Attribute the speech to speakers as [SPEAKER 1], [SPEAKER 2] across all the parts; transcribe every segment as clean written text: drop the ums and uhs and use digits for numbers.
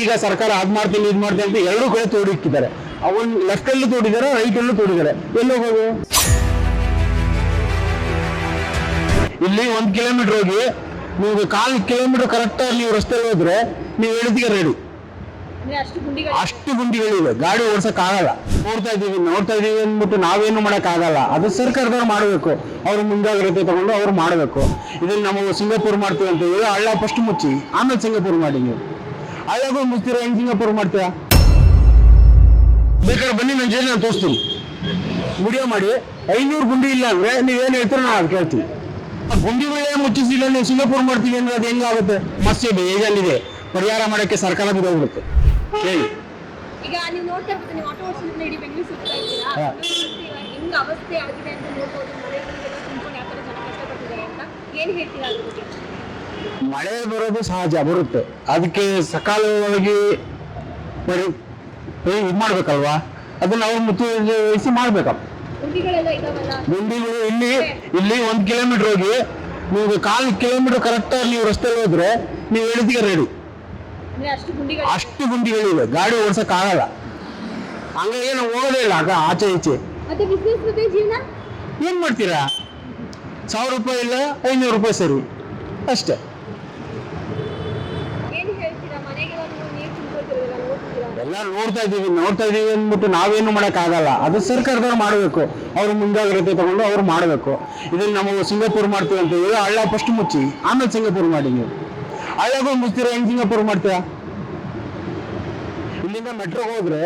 [SPEAKER 1] ಈಗ ಸರ್ಕಾರ ಅದ್ ಮಾಡ್ತೀನಿ ಇದ್ ಮಾಡ್ತೀನಿ ಅಂತ ಎರಡೂ ಕಡೆ ತೋಡಿಕ್ಕಿದ್ದಾರೆ. ಅವನ್ ಲೆಫ್ಟ್ ಅಲ್ಲೂ ತೋಡಿದ್ದಾರೆ, ರೈಟ್ ಅಲ್ಲೂ ತೋಡಿದ್ದಾರೆ. ಎಲ್ಲೋ ಹೋಗು, ಇಲ್ಲಿ 1 ಕಿಲೋಮೀಟರ್ ಹೋಗಿ ನೀವು 1/4 ಕಿಲೋಮೀಟರ್ ಕರೆಕ್ಟ್ ಆಗಿ ನೀವು ರಸ್ತೆಯಲ್ಲಿ ಹೋದ್ರೆ ನೀವು ಹೇಳಿದಿಗೆ ರೆಡಿ. ಅಷ್ಟು ಗುಂಡಿಗಳಿವೆ, ಗಾಡಿ ಓಡ್ಸಕ್ ಆಗಲ್ಲ. ನೋಡ್ತಾ ಇದೀವಿ ಅಂದ್ಬಿಟ್ಟು ನಾವೇನು ಮಾಡಕ್ ಆಗಲ್ಲ. ಅದು ಸರ್ಕಾರದವ್ರು ಮಾಡಬೇಕು, ಅವ್ರು ಮುಂಜಾಗ್ರತೆ ತಗೊಂಡು ಅವ್ರು ಮಾಡಬೇಕು. ಇದನ್ನ ನಾವು ಸಿಂಗಾಪುರ್ ಮಾಡ್ತೀವಿ ಅಂತ ಹೇಳಿ ಹಳ್ಳ ಫಸ್ಟ್ ಮುಚ್ಚಿ ಆಮೇಲೆ ಸಿಂಗಾಪುರ್ ಮಾಡಿ. ನೀವು ಹಳ್ಳಗಳು ಮುಚ್ತೀರ, ಹೆಂಗ್ ಸಿಂಗಾಪುರ್ ಮಾಡ್ತೀರಾ? ಬೇಕಾದ್ರೆ ಬನ್ನಿ, ನನ್ನ ಜೊತೆ ನಾನು ತೋರಿಸ್ತೀನಿ, ವಿಡಿಯೋ ಮಾಡಿ. 500 ಗುಂಡಿ ಇಲ್ಲ ಅಂದ್ರೆ ನೀವೇನು ಹೇಳ್ತೀರ ನಾವು ಅದು ಕೇಳ್ತೀವಿ. ಗುಂಡಿಗಳೇ ಮುಚ್ಚಿಸಿಲ್ಲ ನೀವು ಸಿಂಗಾಪುರ್ ಮಾಡ್ತೀವಿ ಅಂದ್ರೆ ಅದು ಹೆಂಗಾಗುತ್ತೆ? ಸಮಸ್ಯೆ ಬೇಜಾನಿದೆ, ಪರಿಹಾರ ಮಾಡಕ್ಕೆ ಸರ್ಕಾರ ಬಿಡೋಗ್ಬಿಡುತ್ತೆ. ಹೇಳಿ.
[SPEAKER 2] ಈಗ ನೀವು ನೋಡ್ತಾ ಇರ್ಬೋದು, ನೀವು ಆಟೋ ಓಡಿಸೋದ್ರಿಂದ ಇಡೀ ಬೆಂಗಳೂರು ಸುತ್ತಾ ಇದ್ದೀರಾ, ಹೆಂಗ್ ಅವಸ್ಥೆ ಆಗಿದೆ ಅಂತ ನೋಡ್ಬೋದು. ಮಳೆಗಳಿಗೆಲ್ಲ ತುಂಬಿಕೊಂಡು ಯಾವ ಥರ ಜನ ಕಷ್ಟಪಟ್ಟಿದ್ದಾರೆ ಅಂತ ಏನು ಹೇಳ್ತೀರಾ ಅದ್ರ ಬಗ್ಗೆ?
[SPEAKER 1] ಮಳೆ ಬರೋದು ಸಹಜ, ಬರುತ್ತೆ. ಅದಕ್ಕೆ ಸಕಾಲವಾಗಿ ಇದು ಮಾಡ್ಬೇಕಲ್ವಾ, ಅದನ್ನ ಅವ್ರು ಮುಚ್ಚಿ ಮಾಡ್ಬೇಕಪ್ಪ.
[SPEAKER 2] ಗುಂಡಿಗಳೆಲ್ಲ ಇದಾವಲ್ಲ,
[SPEAKER 1] ಗುಂಡಿಗಳು ಇಲ್ಲಿ 1 ಕಿಲೋಮೀಟರ್ ಹೋಗಿ ನೀವು 1/4 ಕಿಲೋಮೀಟರ್ ಕರೆಕ್ಟ್ ಆಗಿ ನೀವು ರಸ್ತೆಯಲ್ಲಿ ಹೋದ್ರೆ ನೀವು ಹೇಳಿದಿಗೆ ರೆಡಿ. ಅಷ್ಟು ಗುಂಡಿಗಳಿವೆ, ಗಾಡಿ ಓಡ್ಸಕ್ ಆಗಲ್ಲ. ಹಂಗಾಗಿ ನಾವು ಹೋಗೋದೇ ಇಲ್ಲ ಆಚೆ ಈಚೆ. ಏನ್ ಮಾಡ್ತೀರಾ? 1000 ರೂಪಾಯಿ ಇಲ್ಲ, 500 ರೂಪಾಯಿ ಸರಿ ಅಷ್ಟೇ. ಎಲ್ಲ ನೋಡ್ತಾ ಇದೀವಿ ಅಂದ್ಬಿಟ್ಟು ನಾವೇನು ಮಾಡಕ್ ಆಗಲ್ಲ. ಅದು ಸರ್ಕಾರದವ್ರು ಮಾಡಬೇಕು, ಅವ್ರು ಮುಂಜಾಗ್ರತೆ ತಗೊಂಡು ಅವ್ರು ಮಾಡಬೇಕು. ಇದನ್ನ ನಾವು ಸಿಂಗಾಪುರ್ ಮಾಡ್ತೀವಿ ಅಂತ ಹೇಳಿ ಹಳ್ಳ ಫಸ್ಟ್ ಮುಚ್ಚಿ ಆಮೇಲೆ ಸಿಂಗಾಪುರ್ ಮಾಡಿ. ನೀವು ಹಳ್ಳಗಳು ಮುಚ್ತೀರ, ಹೆಂಗ್ ಸಿಂಗಾಪುರ್ ಮಾಡ್ತೀರಾ? ಇಲ್ಲಿಂದ ಮೆಟ್ರೋ ಹೋದ್ರೆ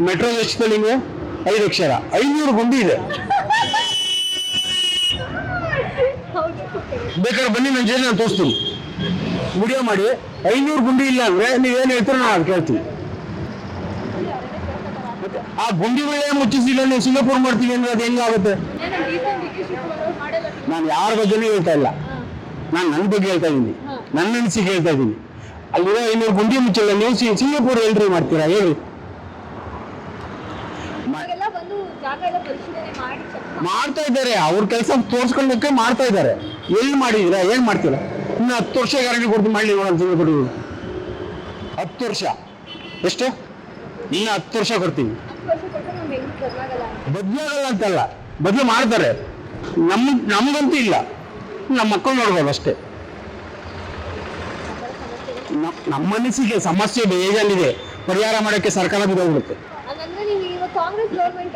[SPEAKER 1] ಮೆಟ್ರೋ ಎಷ್ಟು ನಿಮಗೆ 5 ಅಕ್ಷರ, 500 ಗುಂಡಿ ಇದೆ. ಬೇಕಾದ್ರೆ ಬನ್ನಿ, ನನ್ನ ಜೊತೆ ನಾನು ತೋರಿಸ್ತೀನಿ, ವಿಡಿಯೋ ಮಾಡಿ. 500 ಗುಂಡಿ ಇಲ್ಲ ಅಂದ್ರೆ ನೀವೇನು ಹೇಳ್ತೀರ ನಾವು ಅದು ಕೇಳ್ತೀವಿ. ಆ ಗುಂಡಿಗಳೇ ಮುಚ್ಚಿಸಿಲ್ಲ ನೀವು ಸಿಂಗಾಪುರ್ ಮಾಡ್ತೀವಿ ಅಂದ್ರೆ ಅದು ಹೆಂಗಾಗುತ್ತೆ? ನಾನು ಯಾರ ಬಗ್ಗೆನೂ ಹೇಳ್ತಾ ಇಲ್ಲ, ನಾನು ನನ್ನ ಬಗ್ಗೆ ಹೇಳ್ತಾ ಇದ್ದೀನಿ, ನನ್ನ ಅನಿಸಿಕೆ ಹೇಳ್ತಾ ಇದ್ದೀನಿ. ಅಲ್ಲಿರೋ 500 ಗುಂಡಿ ಮುಚ್ಚಿಲ್ಲ, ನೀವು ಸಿಂಗಾಪುರ್ ಎಲ್ರಿ ಮಾಡ್ತೀರಾ ಹೇಳಿ? ಮಾಡ್ತಾ ಇದ್ದಾರೆ, ಅವ್ರ ಕೆಲಸ ತೋರ್ಸ್ಕೊಳ್ಳಕ್ಕೆ ಮಾಡ್ತಾ ಇದ್ದಾರೆ. ಎಲ್ಲಿ ಮಾಡಿದೀರಾ? ಏನ್ ಮಾಡ್ತೀರಾ? ಇನ್ನು 10 ವರ್ಷ ಗ್ಯಾರಂಟಿ ಕೊಡ್ತೀನಿ, ಮಾಡಿ ನೋಡೋಣ ಸಿಂಗಾಪುರ್. 10 ವರ್ಷ ಎಷ್ಟು? ಇನ್ನು 10 ವರ್ಷ ಕೊಡ್ತೀನಿ. ಬದಲಾಗಲ್ಲ ಅಂತಲ್ಲ, ಬದಲು ಮಾಡ್ತಾರೆ. ನಮ್ಗಂತೂ ಇಲ್ಲ, ನಮ್ಮ ಮಕ್ಕಳು ನೋಡ್ಬೋದು ಅಷ್ಟೇ. ನಮ್ಮ ಮನಸ್ಸಿಗೆ ಸಮಸ್ಯೆ ಬೇಜಾನಿದೆ, ಪರಿಹಾರ ಮಾಡಕ್ಕೆ ಸರ್ಕಾರ ಬಿಡೋಗ್ಬಿಡುತ್ತೆ.
[SPEAKER 2] ಕಾಂಗ್ರೆಸ್ ಗೌರ್ಮೆಂಟ್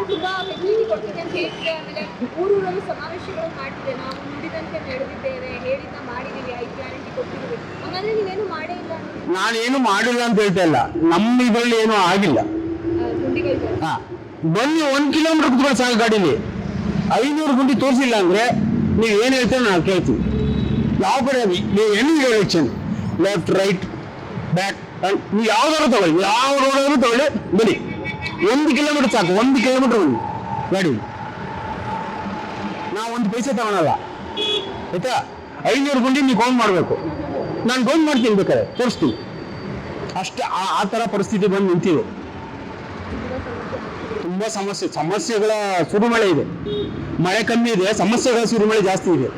[SPEAKER 2] ತುಂಬಾ ಫೆಸಿಲಿಟಿ ಕೊಡ್ತಿದೆ ಅಂತ ಹೇಳ್ತಿದೆ. ಆಮೇಲೆ ಊರೂರಲ್ಲಿ ಸಮಾವೇಶಗಳನ್ನು ಮಾಡ್ತಿದೆ. ನಾವು ನುಡಿದಂತೆ ನಡೆದಿದ್ದೇವೆ, ಹೇಳಿದ್ನ ಮಾಡಿದೀವಿ, 5 ಗ್ಯಾರಂಟಿ ಕೊಟ್ಟಿದ್ದೀವಿ. ಹಂಗಂದ್ರೆ ನೀವೇನು ಮಾಡೇ ಇಲ್ಲ?
[SPEAKER 1] ನಾನೇನು ಮಾಡಿಲ್ಲ ಅಂತ ಹೇಳ್ತಾ ಇಲ್ಲ, ನಮ್ಮ ಇದರಲ್ಲಿ ಏನೂ ಆಗಿಲ್ಲ. ಹಾ, ಬನ್ನಿ 1 ಕಿಲೋಮೀಟರ್ ಕುತ್ಕೊಂಡು ಸಾಕು ಗಾಡಿಲಿ. 500 ಗುಂಡಿ ತೋರಿಸಿಲ್ಲ ಅಂದ್ರೆ ನೀವು ಏನ್ ಹೇಳ್ತೀರ ನಾವು ಕೇಳ್ತೀವಿ. ಯಾವ ಕಡೆ ನೀವು ಏನು ಡೈರೆಕ್ಷನ್, ಲೆಫ್ಟ್ ರೈಟ್ ಬ್ಯಾಕ್, ನೀವು ಯಾವ್ದಾದ್ರು ತಗೊಳ್ಳಿ, ಯಾವ ರೋಡಾದ್ರೂ ತಗೊಳ್ಳಿ, ಬನ್ನಿ. 1 ಕಿಲೋಮೀಟರ್ ಸಾಕು, 1 ಕಿಲೋಮೀಟರ್ ಬನ್ನಿ ಗಾಡಿ. ನಾವು 1 ಪೈಸೆ ತಗೊಳಲ್ಲ ಆಯ್ತಾ? 500 ಗುಂಡಿ ನೀವು ಕೌಂಟ್ ಮಾಡಬೇಕು, ನಾನು ಕೌಂಟ್ ಮಾಡ್ತೀನಿ, ಬೇಕಾದ್ರೆ ತೋರಿಸ್ತೀನಿ. ಅಷ್ಟೇ, ಆ ಥರ ಪರಿಸ್ಥಿತಿ ಬಂದು ನಿಂತಿದೆ. ತುಂಬಾ ಸಮಸ್ಯೆಗಳ ಸುರಿಮಳೆ ಇದೆ. ಮಳೆ ಕಮ್ಮಿ ಇದೆ, ಸಮಸ್ಯೆಗಳ ಸುರಿಮಳೆ ಜಾಸ್ತಿ ಇದೆ.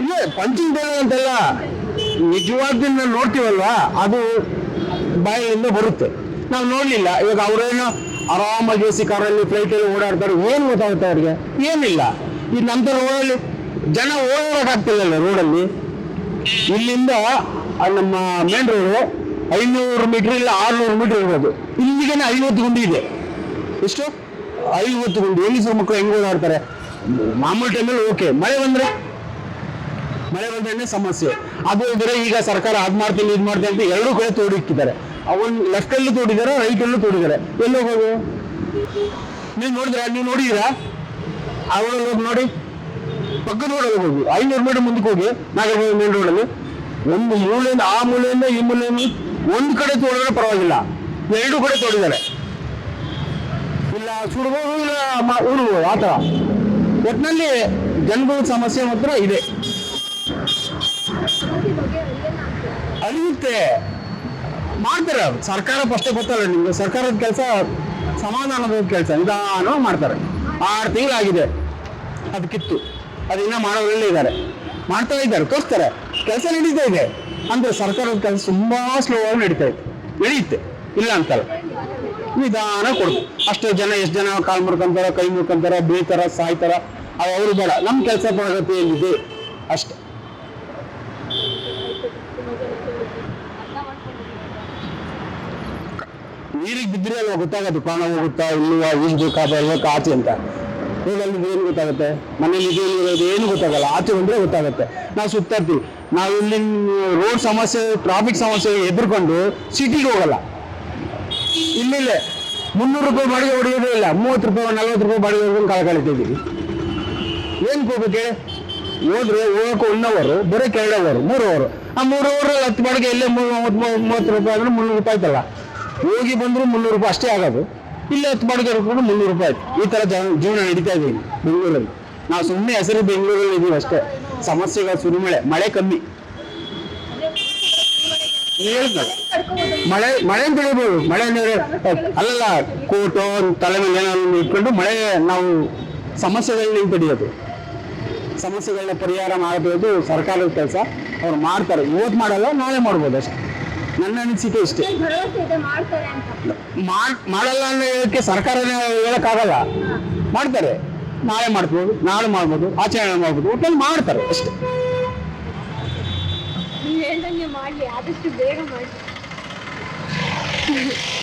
[SPEAKER 1] ಇಲ್ಲ, ಪಂಚಿಂಗ್ ಡೈಲಾಗ್ ಅಂತಲ್ಲ, ನಿಜವಾಗ್ಲೂ ನಾವು ನೋಡ್ತೀವಲ್ವಾ, ಅದು ಬಾಯಿಯಿಂದ ಬರುತ್ತೆ. ನಾವು ನೋಡ್ಲಿಲ್ಲ. ಇವಾಗ ಅವ್ರೇನು ಆರಾಮಾಗಿ AC ಕಾರಲ್ಲಿ ಫ್ಲೈಟಲ್ಲಿ ಓಡಾಡ್ತಾರೆ, ಏನು ಗೊತ್ತಾಗುತ್ತೆ ಅವ್ರಿಗೆ? ಏನಿಲ್ಲ. ಈ ನಂತರ ರೋಡಲ್ಲಿ ಜನ ಓಡಾಡಕ್ಕಾಗ್ತಿಲ್ಲ ರೋಡಲ್ಲಿ. ಇಲ್ಲಿಂದ ನಮ್ಮ ಮೇನ್ ರೋಡು 500 ಮೀಟರ್ ಇಲ್ಲ 600 ಮೀಟರ್ ಇರ್ಬೋದು. ಇಲ್ಲಿಗೇನೆ 50 ಗುಂಡಿ ಇದೆ. ಎಷ್ಟು? 50 ಗುಂಡಿ. ಹೆಂಗಸರು ಮಕ್ಕಳು ಹೆಂಗ್ ಓಡಾಡ್ತಾರೆ? ಮಾಮೂಲಿ ಟೈಮಲ್ಲಿ ಓಕೆ, ಮಳೆ ಬಂದ್ರೆ ಸಮಸ್ಯೆ. ಅದು ಇದ್ರೆ ಈಗ ಸರ್ಕಾರ ಅದ್ ಮಾಡ್ತೀನಿ ಇದ್ ಮಾಡ್ತೀನಿ ಅಂತ ಎರಡೂ ಕಡೆ ತೋಡಿಕ್ಕಿದ್ದಾರೆ. ಅವನ್ ಲೆಫ್ಟ್ ಅಲ್ಲೂ ತೋಡಿದ್ದಾರೆ, ರೈಟ್ ಅಲ್ಲೂ ತೋಡಿದ್ದಾರೆ. ಎಲ್ಲೋ ಹೋಗು, ನೀವು ನೋಡಿದೀರಾ? ಅವಳಲ್ಲಿ ಹೋಗಿ ನೋಡಿ, ಪಕ್ಕದ ರೋಡಲ್ಲಿ ಹೋಗಿ 500 ಮೀಟರ್ ಮುಂದಕ್ಕೆ ಹೋಗಿ ನಾಗರಬಾವಿ ಮೇನ್ ರೋಡಲ್ಲಿ ಒಂದು ಮೂಲೆಯಿಂದ ಆ ಮೂಲೆಯಿಂದ ಈ ಮೂಲೆಯಿಂದ ಒಂದು ಕಡೆ ತೋಡಿದ್ರೆ ಪರವಾಗಿಲ್ಲ, ಎರಡೂ ಕಡೆ ತೋಡಿದ್ದಾರೆ. ಇಲ್ಲ ಸುಡ್ಬೋದು, ಇಲ್ಲ ಉಡ್ಬೋದು, ಆ ಥರ. ಒಟ್ಟಿನಲ್ಲಿ ಜನಗಳ ಸಮಸ್ಯೆ ಮಾತ್ರ ಇದೆ. ಅಳಿಯುತ್ತೆ, ಮಾಡ್ತಾರೆ. ಸರ್ಕಾರ ಫಸ್ಟೇ ಗೊತ್ತಲ್ಲ ನಿಮ್ಗೆ, ಸರ್ಕಾರದ ಕೆಲಸ ಸಮಾಧಾನದ ಕೆಲಸ, ನಿಧಾನ ಮಾಡ್ತಾರೆ. 6 ತಿಂಗಳಾಗಿದೆ ಅದಕ್ಕಿತ್ತು, ಅದು ಇನ್ನೂ ಮಾಡೋದ್ರಲ್ಲೇ ಇದ್ದಾರೆ, ಮಾಡ್ತಾ ಇದ್ದಾರೆ, ತೋರಿಸ್ತಾರೆ. ಕೆಲಸ ನಡೀತಾ ಇದೆ ಅಂದ್ರೆ ಸರ್ಕಾರದ ಕೆಲಸ ತುಂಬಾ ಸ್ಲೋ ಆಗಿ ನಡೆಯುತ್ತೆ ಇಲ್ಲ ಅಂತಲ್ಲ, ನಿಧಾನ ಕೊಡ್ಬೇಕು ಅಷ್ಟೇ. ಎಷ್ಟು ಜನ ಕಾಲ್ ಮುರ್ಕೊಂತಾರ, ಕೈ ಮುರ್ಕೊಂತಾರ, ಬೀಳ್ತಾರ, ಸಾಯ್ತಾರ, ಅವರು ಬೇಡ. ನಮ್ಮ ಕೆಲಸ ಪ್ರಗತಿ ಏನಿದೆ ಅಷ್ಟೇ. ನೀರಿಗೆ ಬಿದ್ದರೆ ಅಲ್ವಾ ಗೊತ್ತಾಗತ್ತೆ ಪ್ರಾಣ ಹೋಗುತ್ತಾ ಇಲ್ವಾ, ಈಜ್ಬೇಕಾ ಬರ್ಬೇಕಾ ಆಚೆ ಅಂತ. ಹೋಗಲ್ಲಿ ಏನು ಗೊತ್ತಾಗುತ್ತೆ, ಮನೇಲಿ ಇರೋದು ಏನು ಗೊತ್ತಾಗಲ್ಲ, ಆಚೆ ಬಂದ್ರೆ ಗೊತ್ತಾಗುತ್ತೆ. ನಾವು ಸುತ್ತಾಡ್ತೀವಿ, ನಾವು ಇಲ್ಲಿ ರೋಡ್ ಸಮಸ್ಯೆ, ಟ್ರಾಫಿಕ್ ಸಮಸ್ಯೆ ಎದುರ್ಕೊಂಡು ಸಿಟಿಗೆ ಹೋಗಲ್ಲ. ಇಲ್ಲಿಲ್ಲೇ 300 ರೂಪಾಯಿ ಬಾಡಿಗೆ ಹೊಡೆಯೋದೇ ಇಲ್ಲ, 30 ರೂಪಾಯಿ 40 ರೂಪಾಯಿ ಬಾಡಿಗೆ ಹೊಡ್ಕೊಂಡು ಕಾಲ ಕಳಿತಿದ್ದೀವಿ. ಏನು ಹೋಗ್ಬೇಕು ಹೇಳಿ? ಹೋದ್ರೆ ಹೋಗಕ್ಕೆ 1 ಅವರ್, ಬರೋಕ್ಕೆ 2 ಅವರ್, 3 ಅವರ್. ಆ 3 ಅವರಲ್ಲಿ 10 ಬಾಡಿಗೆ ಇಲ್ಲೇ 30 ರೂಪಾಯಿ ಅಂದ್ರೆ 300 ರೂಪಾಯಿ ಆಯ್ತಲ್ಲ. ಹೋಗಿ ಬಂದ್ರು 300 ರೂಪಾಯಿ ಅಷ್ಟೇ ಆಗೋದು. ಇಲ್ಲಿ 10 ಬಾಡಿಗೆ ಹೊಡ್ಕೊಂಡು 300 ರೂಪಾಯಿ ಆಯ್ತು. ಈ ತರ ಜೀವನ ನಡೀತಾ ಇದೆ ಬೆಂಗಳೂರಲ್ಲಿ. ನಾವು ಸುಮ್ಮನೆ ಹೆಸರು ಬೆಂಗಳೂರಲ್ಲಿ ಇದೀವಿ ಅಷ್ಟೇ. ಸಮಸ್ಯೆಗಳು ಸುರಿಮಳೆ, ಮಳೆ ಕಮ್ಮಿ. ಮಳೆ ಅಂತ ಹೇಳ್ಬೋದು. ಮಳೆ ಅಂದ್ರೆ ಅಲ್ಲಲ್ಲ, ಕೋಟು ತಲೆ ಮೇಲೆ ಏನಾದ್ರು ಇಟ್ಕೊಂಡು ಮಳೆ ನಾವು ಸಮಸ್ಯೆಗಳನ್ನ ತಡೆಯೋದು, ಸಮಸ್ಯೆಗಳನ್ನ ಪರಿಹಾರ ಮಾಡಬಹುದು ಸರ್ಕಾರದ ಕೆಲಸ. ಅವ್ರು ಮಾಡ್ತಾರೆ, ಇವತ್ತು ಮಾಡಲ್ಲ ನಾಳೆ ಮಾಡ್ಬೋದು ಅಷ್ಟೇ. ನನ್ನ ಅನಿಸಿಕೆ ಇಷ್ಟೇ. ಮಾಡಲ್ಲ ಅನ್ನೋ ಹೇಳಕ್ಕೆ ಸರ್ಕಾರನೇ ಹೇಳಕ್ಕಾಗಲ್ಲ. ಮಾಡ್ತಾರೆ, ನಾಳೆ ಮಾಡ್ಬೋದು, ನಾಳೆ ಮಾಡ್ಬೋದು, ಆಚರಣೆ ಮಾಡ್ಬೋದು, ಒಟ್ಟಲ್ಲಿ ಮಾಡ್ತಾರೆ ಅಷ್ಟೇ.
[SPEAKER 2] ನೀವು ಹೇಳ್ದಂಗೆ ಮಾಡಲಿ, ಆದಷ್ಟು ಬೇಗ ಮಾಡಿ.